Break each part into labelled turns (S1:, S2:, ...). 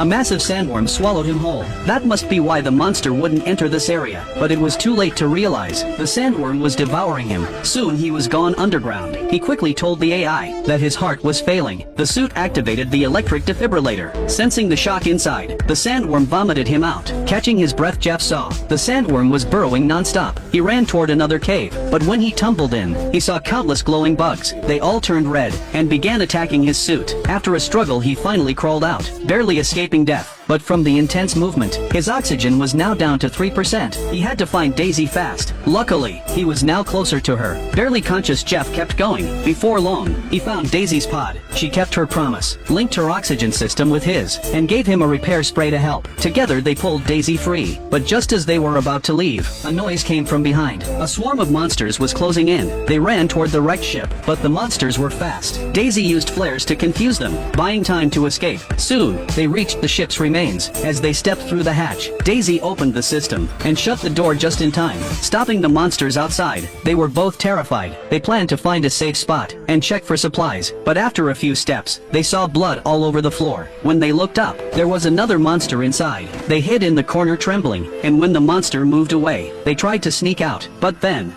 S1: A massive sandworm swallowed him whole. That must be why the monster wouldn't enter this area. But it was too late to realize. The sandworm was devouring him. Soon he was gone underground. He quickly told the AI that his heart was failing. The suit activated the electric defibrillator. Sensing the shock inside, the sandworm vomited him out. Catching his breath, Jeff saw the sandworm was burrowing non-stop. He ran toward another cave, but when he tumbled in, he saw countless glowing bugs. They all turned red and began attacking his suit. After a struggle, he finally crawled out, barely escaping death. But from the intense movement, his oxygen was now down to 3%. He had to find Daisy fast. Luckily, he was now closer to her. Barely conscious, Jeff kept going. Before long, he found Daisy's pod. She kept her promise, linked her oxygen system with his, and gave him a repair spray to help. Together they pulled Daisy free. But just as they were about to leave, a noise came from behind. A swarm of monsters was closing in. They ran toward the wrecked ship, but the monsters were fast. Daisy used flares to confuse them, buying time to escape. Soon, they reached the ship's remains. As they stepped through the hatch, Daisy opened the system and shut the door just in time, stopping the monsters outside. They were both terrified. They planned to find a safe spot and check for supplies, but after a few steps, they saw blood all over the floor. When they looked up, there was another monster inside. They hid in the corner trembling, and when the monster moved away, they tried to sneak out, but then,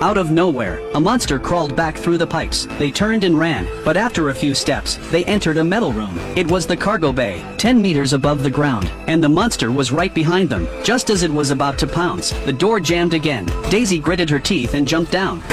S1: out of nowhere, a monster crawled back through the pipes. They turned and ran, but after a few steps, they entered a metal room. It was the cargo bay, 10 meters above the ground, and the monster was right behind them. Just as it was about to pounce, the door jammed again. Daisy gritted her teeth and jumped down.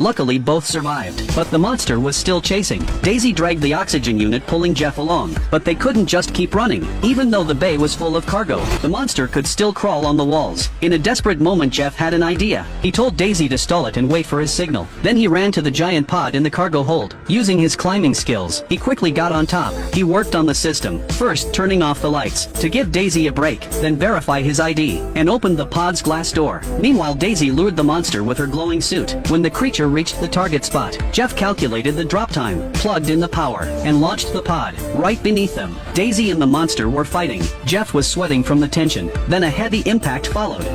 S1: Luckily, both survived, but the monster was still chasing. Daisy dragged the oxygen unit, pulling Jeff along, but they couldn't just keep running. Even though the bay was full of cargo, the monster could still crawl on the walls. In a desperate moment, Jeff had an idea. He told Daisy to stall it and wait for his signal. Then he ran to the giant pod in the cargo hold. Using his climbing skills, he quickly got on top. He worked on the system, first turning off the lights to give Daisy a break, then verify his ID, and opened the pod's glass door. Meanwhile, Daisy lured the monster with her glowing suit. When the creature reached the target spot, Jeff calculated the drop time, plugged in the power, and launched the pod. Right beneath them, Daisy and the monster were fighting. Jeff was sweating from the tension. Then a heavy impact followed.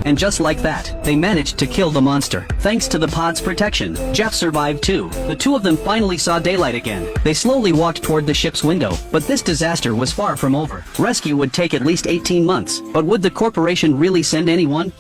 S1: And just like that, they managed to kill the monster. Thanks to the pod's protection, Jeff survived too. The two of them finally saw daylight again. They slowly walked toward the ship's window, but this disaster was far from over. Rescue would take at least 18 months, but would the corporation really send anyone?